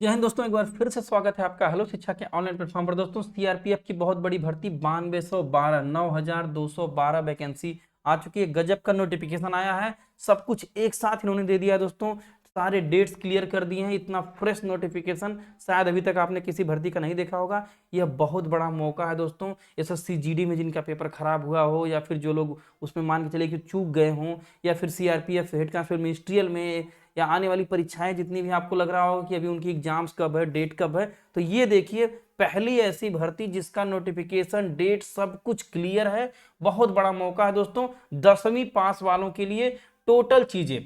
जय हिंद दोस्तों, एक बार फिर से स्वागत है आपका हेलो शिक्षा के ऑनलाइन प्लेटफॉर्म पर। दोस्तों, सीआरपीएफ की बहुत बड़ी भर्ती 9212 9212 वैकेंसी आ चुकी है। गजब का नोटिफिकेशन आया है। सब कुछ एक साथ इन्होंने दे दिया है दोस्तों। सारे डेट्स क्लियर कर दिए हैं। इतना फ्रेश नोटिफिकेशन शायद अभी तक आपने किसी भर्ती का नहीं देखा होगा। यह बहुत बड़ा मौका है दोस्तों। एसएससी जीडी में जिनका पेपर खराब हुआ हो, या फिर जो लोग उसमें मान के चले कि चूक गए हों, या फिर सीआरपीएफ हेड कांस्टेबल मिनिस्ट्रियल में, या आने वाली परीक्षाएं जितनी भी आपको लग रहा होगा कि अभी उनकी एग्जाम्स कब है, डेट कब है, तो ये देखिए पहली ऐसी भर्ती जिसका नोटिफिकेशन, डेट सब कुछ क्लियर है। बहुत बड़ा मौका है दोस्तों 10वीं पास वालों के लिए। टोटल चीजें,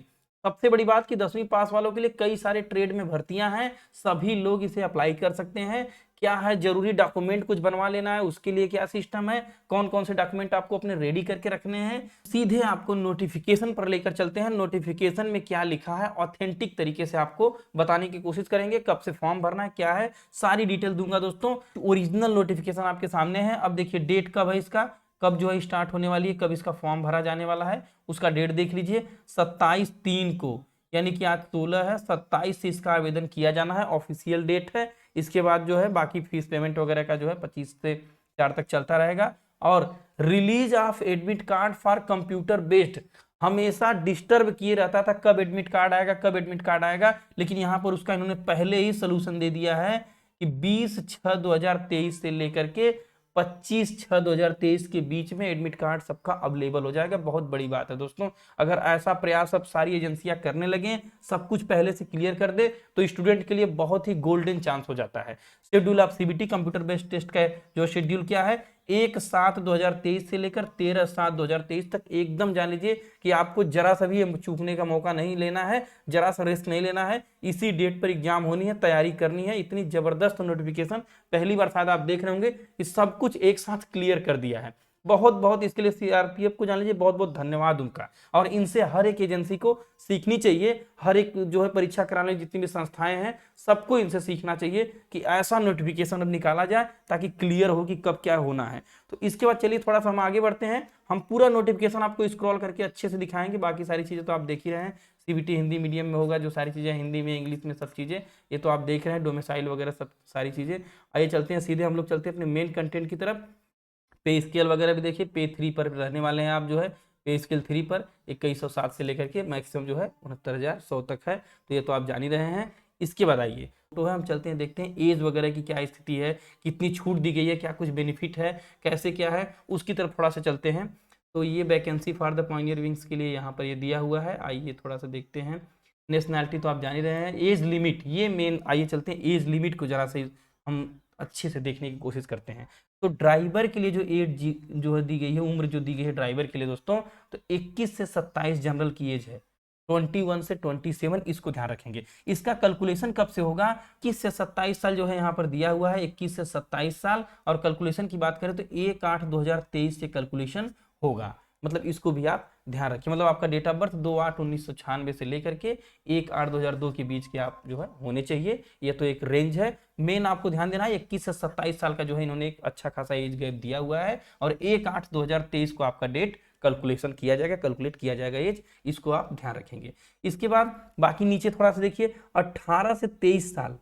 सबसे बड़ी बात कि 10वीं पास वालों के लिए कई सारे ट्रेड में भर्तियां हैं। सभी लोग इसे अप्लाई कर सकते हैं। क्या है, जरूरी डॉक्यूमेंट कुछ बनवा लेना है, उसके लिए क्या सिस्टम है, कौन कौन से डॉक्यूमेंट आपको अपने रेडी करके रखने हैं। सीधे आपको नोटिफिकेशन पर लेकर चलते हैं। नोटिफिकेशन में क्या लिखा है ऑथेंटिक तरीके से आपको बताने की कोशिश करेंगे। कब से फॉर्म भरना है, क्या है, सारी डिटेल दूंगा दोस्तों। ओरिजिनल नोटिफिकेशन आपके सामने है। अब देखिए डेट कब है इसका, कब जो है स्टार्ट होने वाली है, कब इसका फॉर्म भरा जाने वाला है, उसका डेट देख लीजिए 27/3 को, यानी कि आज 16 है, 27 से इसका आवेदन किया जाना है, ऑफिशियल डेट है। इसके बाद जो है बाकी फीस पेमेंट वगैरह का जो है 25 से 4 तक चलता रहेगा। और release of admit card for computer based, हमेशा डिस्टर्ब किए रहता था कब एडमिट कार्ड आएगा, कब एडमिट कार्ड आएगा, लेकिन यहां पर उसका इन्होंने पहले ही सोल्यूशन दे दिया है कि 20/6/2023 से लेकर के 25/6/2023 के बीच में एडमिट कार्ड सबका अवेलेबल हो जाएगा। बहुत बड़ी बात है दोस्तों। अगर ऐसा प्रयास अब सारी एजेंसियां करने लगे, सब कुछ पहले से क्लियर कर दे, तो स्टूडेंट के लिए बहुत ही गोल्डन चांस हो जाता है। Schedule of CBT computer based test का जो शेड्यूल क्या है, 1/7/2023 से लेकर 13/7/2023 तक, एकदम जान लीजिए कि आपको जरा सा भी चूकने का मौका नहीं लेना है, जरा सा रिस्क नहीं लेना है। इसी डेट पर एग्जाम होनी है, तैयारी करनी है। इतनी जबरदस्त नोटिफिकेशन पहली बार शायद आप देख रहे होंगे कि सब कुछ एक साथ क्लियर कर दिया है। बहुत बहुत इसके लिए सीआरपीएफ को जान लीजिए बहुत बहुत धन्यवाद उनका। और इनसे हर एक एजेंसी को सीखनी चाहिए। हर एक जो है परीक्षा कराने जितनी भी संस्थाएं हैं, सबको इनसे सीखना चाहिए कि ऐसा नोटिफिकेशन अब निकाला जाए ताकि क्लियर हो कि कब क्या होना है। तो इसके बाद चलिए थोड़ा सा हम आगे बढ़ते हैं। हम पूरा नोटिफिकेशन आपको स्क्रॉल करके अच्छे से दिखाएंगे। बाकी सारी चीजें तो आप देख ही रहे हैं। सीबीटी हिंदी मीडियम में होगा, जो सारी चीजें हिंदी में, इंग्लिश में, सब चीजें ये तो आप देख रहे हैं। डोमिसाइल वगैरह सब सारी चीजें। आइए चलते हैं सीधे, हम लोग चलते हैं अपने मेन कंटेंट की तरफ। पे स्केल वगैरह भी देखिए, पे 3 पर रहने वाले हैं आप जो है। पे स्केल 3 पर 2107 से लेकर के मैक्सिमम जो है 69,100 तक है। तो ये तो आप जान ही रहे हैं। इसके बाद आइए तो है हम चलते हैं, देखते हैं एज वगैरह की क्या स्थिति है, कितनी छूट दी गई है, क्या कुछ बेनिफिट है, कैसे क्या है, उसकी तरफ थोड़ा सा चलते हैं। तो ये vacancy for the Pioneer wings के लिए यहाँ पर ये दिया हुआ है। आइए थोड़ा सा देखते हैं। नेशनैलिटी तो आप जान ही रहे हैं। एज लिमिट ये मेन, आइए चलते हैं एज लिमिट को जरा से हम अच्छे से देखने की कोशिश करते हैं। तो ड्राइवर के लिए जो एज जो है दी गई है, उम्र जो दी गई है ड्राइवर के लिए दोस्तों, तो 21 से 27 जनरल की एज है। 21 से 27 इसको ध्यान रखेंगे। इसका कैलकुलेशन कब से होगा, 21 से 27 साल जो है यहाँ पर दिया हुआ है, 21 से 27 साल। और कैलकुलेशन की बात करें तो 1/8/2023 से कैलकुलेशन होगा। मतलब इसको भी आप ध्यान रखिए। मतलब आपका डेट ऑफ बर्थ 2/8/1996 से लेकर के 1/8/2002 के बीच के आप जो है होने चाहिए। ये तो एक रेंज है। मेन आपको ध्यान देना है 21 से 27 साल का जो है इन्होंने एक अच्छा खासा एज गैप दिया हुआ है। और 1/8/2023 को आपका डेट कैलकुलेशन किया जाएगा, कैलकुलेट किया जाएगा एज। इसको आप ध्यान रखेंगे। इसके बाद बाकी नीचे थोड़ा सा देखिए, 18 से 23 साल,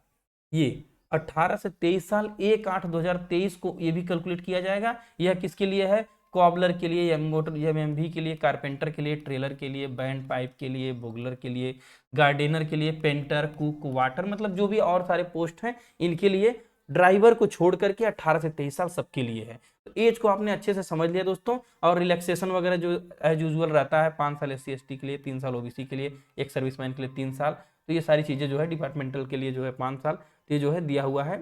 ये 18 से 23 साल 1/8/2023 को ये भी कैलकुलेट किया जाएगा। यह किसके लिए है, कॉबलर के लिए, मोटर एमएमवी के लिए, कारपेंटर के लिए, ट्रेलर के लिए, बैंड पाइप के लिए, बोगलर के लिए, गार्डेनर के लिए, पेंटर, कुक, वाटर, मतलब जो भी और सारे पोस्ट हैं इनके लिए। ड्राइवर को छोड़ करके 18 से 23 साल सबके लिए है। तो एज को आपने अच्छे से समझ लिया दोस्तों। और रिलैक्सेशन वगैरह जो एज यूजुअल रहता है, 5 साल SC ST के लिए, 3 साल OBC के लिए, एक सर्विसमैन के लिए 3 साल। तो ये सारी चीजें जो है डिपार्टमेंटल के लिए जो है 5 साल, तो ये जो है दिया हुआ है,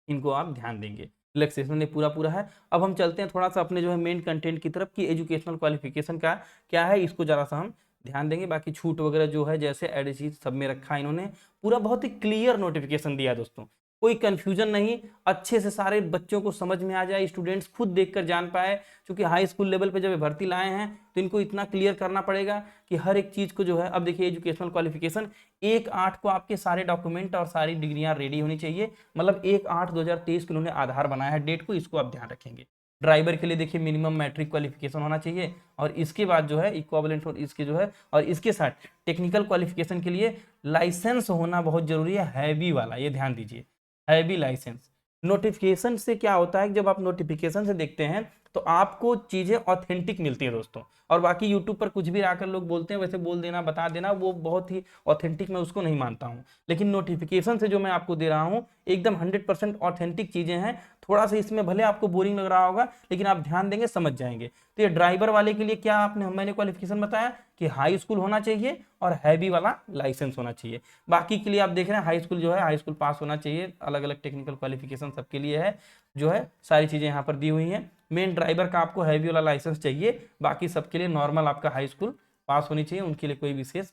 इनको आप ध्यान देंगे। रिलैक्सेशन ये पूरा पूरा है। अब हम चलते हैं थोड़ा सा अपने जो है मेन कंटेंट की तरफ कि एजुकेशनल क्वालिफिकेशन का क्या है, इसको जरा सा हम ध्यान देंगे। बाकी छूट वगैरह जो है जैसे एड चीज सब में रखा है इन्होंने। पूरा बहुत ही क्लियर नोटिफिकेशन दिया है दोस्तों, कोई कंफ्यूजन नहीं। अच्छे से सारे बच्चों को समझ में आ जाए, स्टूडेंट्स खुद देखकर जान पाए। क्योंकि हाई स्कूल लेवल पे जब भर्ती लाए हैं तो इनको इतना क्लियर करना पड़ेगा कि हर एक चीज को जो है। अब देखिए एजुकेशनल क्वालिफिकेशन 1/8 को आपके सारे डॉक्यूमेंट और सारी डिग्रियां रेडी होनी चाहिए। मतलब 1/8/2023 को उन्होंने आधार बनाया है डेट को, इसको आप ध्यान रखेंगे। ड्राइवर के लिए देखिए मिनिमम मैट्रिक क्वालिफिकेशन होना चाहिए, और इसके बाद जो है इक्विवेलेंट और इसके जो है, और इसके साथ टेक्निकल क्वालिफिकेशन के लिए लाइसेंस होना बहुत जरूरी है, हैवी वाला, ये ध्यान दीजिए, हैवी लाइसेंस। नोटिफिकेशन से क्या होता है कि जब आप नोटिफिकेशन से देखते हैं तो आपको चीजें ऑथेंटिक मिलती है दोस्तों, और बाकी यूट्यूब पर कुछ भी आकर लोग बोलते हैं वैसे बोल देना, बता देना, वो बहुत ही ऑथेंटिक मैं उसको नहीं मानता हूँ। लेकिन नोटिफिकेशन से जो मैं आपको दे रहा हूँ एकदम 100% ऑथेंटिक चीजें हैं। थोड़ा सा इसमें भले आपको बोरिंग लग रहा होगा, लेकिन आप ध्यान देंगे समझ जाएंगे। तो ये ड्राइवर वाले के लिए क्या आपने मैंने क्वालिफिकेशन बताया कि हाई स्कूल होना चाहिए और हैवी वाला लाइसेंस होना चाहिए। बाकी के लिए आप देख रहे हैं हाई स्कूल जो है, हाई स्कूल पास होना चाहिए, अलग अलग टेक्निकल क्वालिफिकेशन सबके लिए है, जो है सारी चीजें यहाँ पर दी हुई हैं। मेन ड्राइवर का आपको हैवी वाला लाइसेंस चाहिए, बाकी सबके लिए नॉर्मल आपका हाई स्कूल पास होनी चाहिए, उनके लिए कोई विशेष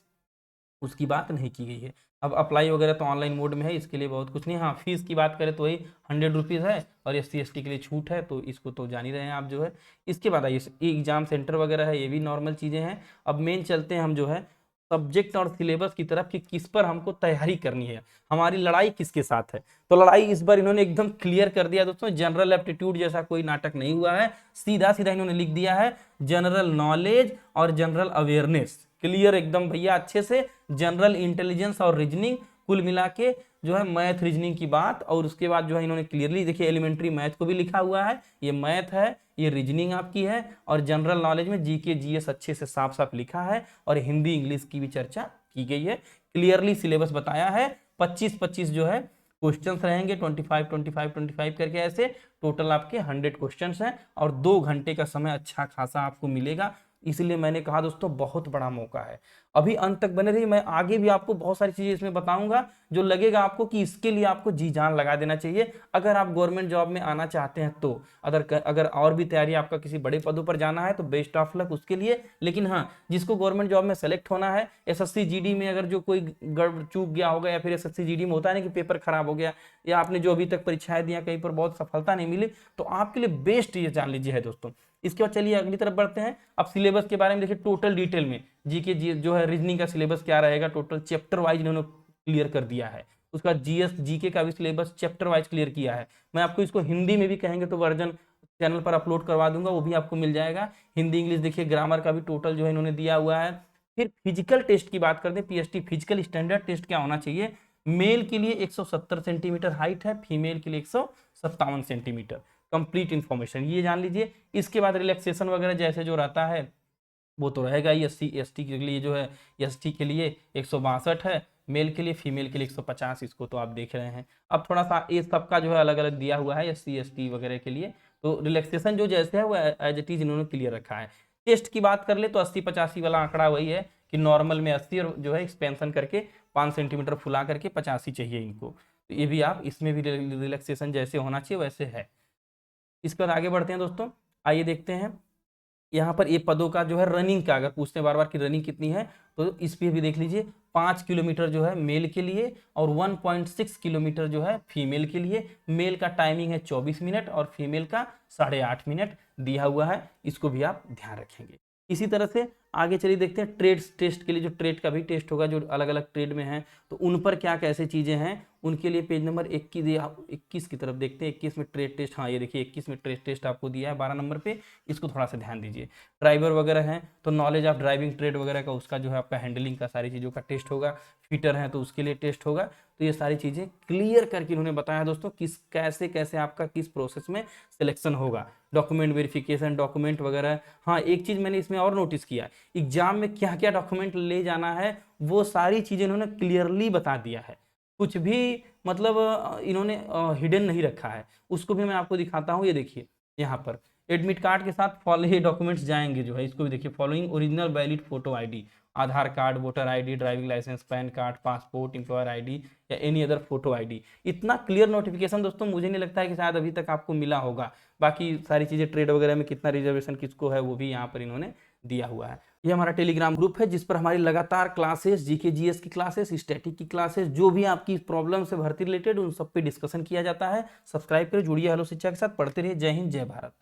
उसकी बात नहीं की गई है। अब अप्लाई वगैरह तो ऑनलाइन मोड में है, इसके लिए बहुत कुछ नहीं। हाँ, फीस की बात करें तो वही 100 रुपीज़ है, और SC ST के लिए छूट है, तो इसको तो जान ही रहे हैं आप जो है। इसके बाद आइए एग्जाम सेंटर वगैरह है, ये भी नॉर्मल चीज़ें हैं। अब मेन चलते हैं हम जो है सब्जेक्ट और सिलेबस की तरफ कि किस पर हमको तैयारी करनी है, हमारी लड़ाई किसके साथ है। तो लड़ाई इस बार इन्होंने एकदम क्लियर कर दिया दोस्तों, जनरल एप्टीट्यूड जैसा कोई नाटक नहीं हुआ है, सीधा सीधा इन्होंने लिख दिया है जनरल नॉलेज और जनरल अवेयरनेस, क्लियर एकदम भैया अच्छे से। जनरल इंटेलिजेंस और रीजनिंग, कुल मिला के जो है मैथ रीजनिंग की बात, और उसके बाद जो है इन्होंने क्लियरली देखिए एलिमेंट्री मैथ को भी लिखा हुआ है, ये मैथ है, ये रीजनिंग आपकी है, और जनरल नॉलेज में GK GS अच्छे से साफ साफ लिखा है, और हिंदी इंग्लिश की भी चर्चा की गई है। क्लियरली सिलेबस बताया है, 25-25 जो है क्वेश्चंस रहेंगे, 25-25-25 करके ऐसे टोटल आपके 100 क्वेश्चंस हैं, और 2 घंटे का समय अच्छा खासा आपको मिलेगा। इसलिए मैंने कहा दोस्तों बहुत बड़ा मौका है, अभी अंत तक बने रहिए, मैं आगे भी आपको बहुत सारी चीजें इसमें बताऊंगा जो लगेगा आपको कि इसके लिए आपको जी जान लगा देना चाहिए अगर आप गवर्नमेंट जॉब में आना चाहते हैं तो। अगर और भी तैयारी आपका किसी बड़े पदों पर जाना है तो बेस्ट ऑफ लक उसके लिए। लेकिन हाँ, जिसको गवर्नमेंट जॉब में सेलेक्ट होना है, SSC GD में अगर जो कोई गड़बड़ चूक गया होगा, या फिर SSC GD में होता है ना कि पेपर खराब हो गया, या आपने जो अभी तक परीक्षाएं दिया कहीं पर बहुत सफलता नहीं मिली, तो आपके लिए बेस्ट ये जान लीजिए है दोस्तों। इसके बाद चलिए अगली तरफ बढ़ते हैं। अब सिलेबस के बारे में देखिए टोटल डिटेल में, GK जो है रीजनिंग का सिलेबस क्या रहेगा, टोटल चैप्टर वाइज इन्होंने क्लियर कर दिया है। उसका GS GK का भी सिलेबस चैप्टर वाइज क्लियर किया है। मैं आपको इसको हिंदी में भी कहेंगे तो वर्जन चैनल पर अपलोड करवा दूंगा, वो भी आपको मिल जाएगा। हिंदी इंग्लिश देखिए, ग्रामर का भी टोटल जो है इन्होंने दिया हुआ है। फिर फिजिकल टेस्ट की बात करते हैं, PST फिजिकल स्टैंडर्ड टेस्ट क्या होना चाहिए। मेल के लिए 170 सेंटीमीटर हाइट है, फीमेल के लिए 157 सेंटीमीटर, कंप्लीट इन्फॉर्मेशन ये जान लीजिए। इसके बाद रिलैक्सेशन वगैरह जैसे जो रहता है वो तो रहेगा ही। SC ST के लिए जो है, ST के लिए 162 है, मेल के लिए, फीमेल के लिए 150, इसको तो आप देख रहे हैं। अब थोड़ा सा ये सबका जो है अलग अलग दिया हुआ है SC ST वगैरह के लिए, तो रिलैक्सेशन जो जैसे है वो एज इट इज इन्होंने क्लियर रखा है। टेस्ट की बात कर ले तो 80-85 वाला आंकड़ा वही है कि नॉर्मल में 80 और जो है एक्सपेंशन करके 5 सेंटीमीटर फुला करके 85 चाहिए इनको। तो ये भी आप इसमें भी रिलैक्सेशन जैसे होना चाहिए वैसे है। इसके बाद आगे बढ़ते हैं दोस्तों, आइए देखते हैं यहाँ पर ये पदों का जो है रनिंग का, अगर पूछते हैं बार बार कि रनिंग कितनी है, तो इस पे भी देख लीजिए। 5 किलोमीटर जो है मेल के लिए, और 1.6 किलोमीटर जो है फीमेल के लिए। मेल का टाइमिंग है 24 मिनट और फीमेल का 8.5 मिनट दिया हुआ है, इसको भी आप ध्यान रखेंगे। इसी तरह से आगे चलिए देखते हैं ट्रेड्स टेस्ट के लिए, जो ट्रेड का भी टेस्ट होगा, जो अलग अलग ट्रेड में है तो उन पर क्या कैसे चीजें हैं, उनके लिए पेज नंबर 21 की तरफ देखते हैं। 21 में ट्रेड टेस्ट, हाँ ये देखिए 21 में ट्रेड टेस्ट आपको दिया है 12 नंबर पे, इसको थोड़ा सा ध्यान दीजिए। ड्राइवर वगैरह हैं तो नॉलेज ऑफ ड्राइविंग ट्रेड वगैरह का, उसका जो है आपका हैंडलिंग का सारी चीज़ों का टेस्ट होगा। फिटर हैं तो उसके लिए टेस्ट होगा। तो ये सारी चीज़ें क्लियर करके इन्होंने बताया दोस्तों किस कैसे कैसे आपका किस प्रोसेस में सिलेक्शन होगा। डॉक्यूमेंट वेरिफिकेशन, डॉक्यूमेंट वगैरह। हाँ, एक चीज़ मैंने इसमें और नोटिस किया, एग्जाम में क्या क्या डॉक्यूमेंट ले जाना है वो सारी चीज़ें इन्होंने क्लियरली बता दिया है, कुछ भी मतलब इन्होंने हिडन नहीं रखा है। उसको भी मैं आपको दिखाता हूँ, ये देखिए यहाँ पर एडमिट कार्ड के साथ फॉलो डॉक्यूमेंट्स जाएंगे जो है, इसको भी देखिए। Following original valid photo ID, Aadhaar card, voter ID, driving license, pan card, passport, employer ID या एनी अदर फोटो ID। इतना क्लियर नोटिफिकेशन दोस्तों मुझे नहीं लगता है कि शायद अभी तक आपको मिला होगा। बाकी सारी चीज़ें ट्रेड वगैरह में कितना रिजर्वेशन किसको है वो भी यहाँ पर इन्होंने दिया हुआ है। ये हमारा टेलीग्राम ग्रुप है जिस पर हमारी लगातार क्लासेस, GK GS की क्लासेस, स्टैटिक की क्लासेस, जो भी आपकी प्रॉब्लम से भर्ती रिलेटेड उन सब पे डिस्कशन किया जाता है। सब्सक्राइब करें, जुड़िए हेलो शिक्षा के साथ, पढ़ते रहिए। जय हिंद, जय भारत।